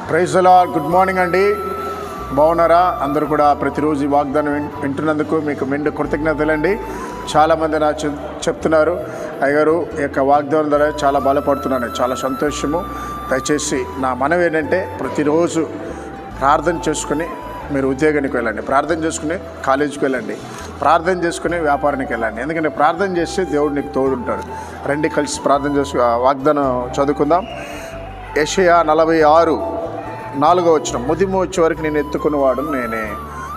Praise the lord. Good morning అండి. బాగున్నారా? అందరూ కూడా ప్రతిరోజు ఈ వాగ్దానం వింటున్నందుకు మీకు మెండు కృతజ్ఞతలండి. చాలామంది నా చెప్తున్నారు, అయ్యగారు ఈ యొక్క వాగ్దానం ద్వారా చాలా బలపడుతున్నాను. చాలా సంతోషము. దయచేసి నా మనవి ఏంటంటే, ప్రతిరోజు ప్రార్థన చేసుకుని మీరు ఉద్యోగానికి వెళ్ళండి, ప్రార్థన చేసుకుని కాలేజీకి వెళ్ళండి, ప్రార్థన చేసుకుని వ్యాపారానికి వెళ్ళండి. ఎందుకంటే ప్రార్థన చేస్తే దేవుడు నీకు తోడుంటాడు. రండి కలిసి ప్రార్థన వాగ్దానం చదువుకుందాం. యెషయా 46:4 ముదిము వచ్చే వరకు నేను ఎత్తుకునేవాడు నేనే.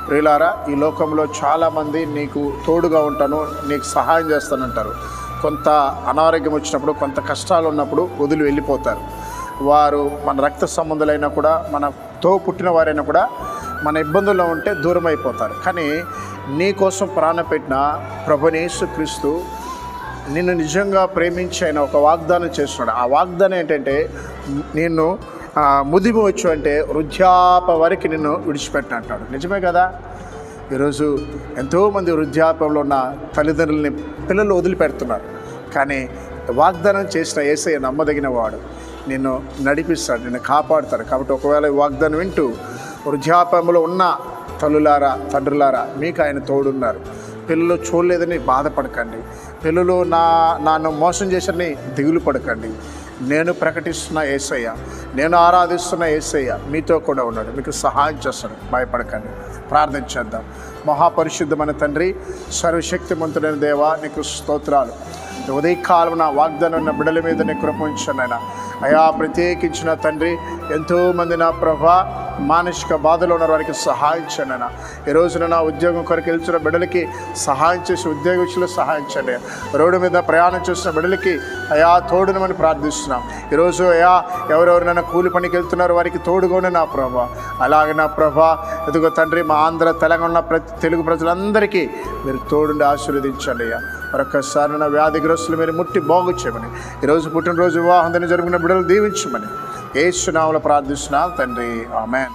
ప్రియులారా, ఈ లోకంలో చాలామంది నీకు తోడుగా ఉంటాను, నీకు సహాయం చేస్తానంటారు. కొంత అనారోగ్యం వచ్చినప్పుడు, కొంత కష్టాలు ఉన్నప్పుడు వదిలి వెళ్ళిపోతారు. వారు మన రక్త సంబంధులైనా కూడా, మనతో పుట్టిన వారైనా కూడా మన ఇబ్బందుల్లో ఉంటే దూరం అయిపోతారు. కానీ నీ కోసం ప్రాణం పెట్టిన ప్రభువైన యేసుక్రీస్తు నిన్ను నిజంగా ప్రేమించి ఆయన ఒక వాగ్దానం చేస్తున్నాడు. ఆ వాగ్దానం ఏంటంటే, నిన్ను ముదిమి వచ్చు అంటే వృద్ధాప వరకు నిన్ను విడిచిపెట్టిన అంటాడు. నిజమే కదా? ఈరోజు ఎంతోమంది వృద్ధాపంలో ఉన్న తల్లిదండ్రులని పిల్లలు వదిలిపెడుతున్నారు. కానీ వాగ్దానం చేసిన యేసయ్య నమ్మదగిన వాడు, నిన్ను నడిపిస్తాడు, నిన్ను కాపాడుతాడు. కాబట్టి ఒకవేళ ఈ వాగ్దానం వింటూ వృద్ధాపంలో ఉన్న తల్లులారా, తండ్రులారా, మీకు ఆయన తోడున్నారు. పిల్లలు చూడలేదని బాధపడకండి, పిల్లలు నన్ను మోసం చేశారని దిగులు పడకండి. నేను ప్రకటిస్తున్న యేసయ్య, నేను ఆరాధిస్తున్న యేసయ్య మీతో కూడా ఉన్నాడు, మీకు సహాయం చేస్తాడు. భయపడకండి. ప్రార్థన చేద్దాం. మహాపరిశుద్ధమైన తండ్రి, సర్వశక్తిమంతుడైన దేవా, నీకు స్తోత్రాలు. ఉదయకాలం నా వాగ్దానం ఉన్న బిడ్డల మీద నీ కృప ఉంచండి నాయన. అయా, ప్రత్యేకించిన తండ్రి, ఎంతోమంది నా ప్రభా మానసిక బాధలో ఉన్న వారికి సహాయం చేయండి నాయన. ఈ రోజున నా ఉద్యోగం కొరకు వెళ్తున్న బిడ్డలకి సహాయం చేసి, ఉద్యోగ విషయంలో సహాయం చేయండి. రోడ్డు మీద ప్రయాణం చేస్తున్న బిడ్డలకి అయా తోడునమని ప్రార్థిస్తున్నాం. ఈరోజు అయా ఎవరెవరినైనా కూలి పనికి వెళ్తున్నారు, వారికి తోడుగానే నా ప్రభా. అలాగే నా ప్రభా, ఎదుగో తండ్రి, మా ఆంధ్ర తెలంగాణ తెలుగు ప్రజలందరికీ మీరు తోడుండి ఆశీర్వదించండి అయ్యా. మరొకసారి నా వ్యాధిగ్రస్తులు మీరు ముట్టి బాగు చేయమని, ఈరోజు పుట్టినరోజు వివాహం జరుగుతున్న బిడ్డలు దీవించమని యేసు నామములో ప్రార్థిస్తున్నాం తండ్రి. ఆమేన్.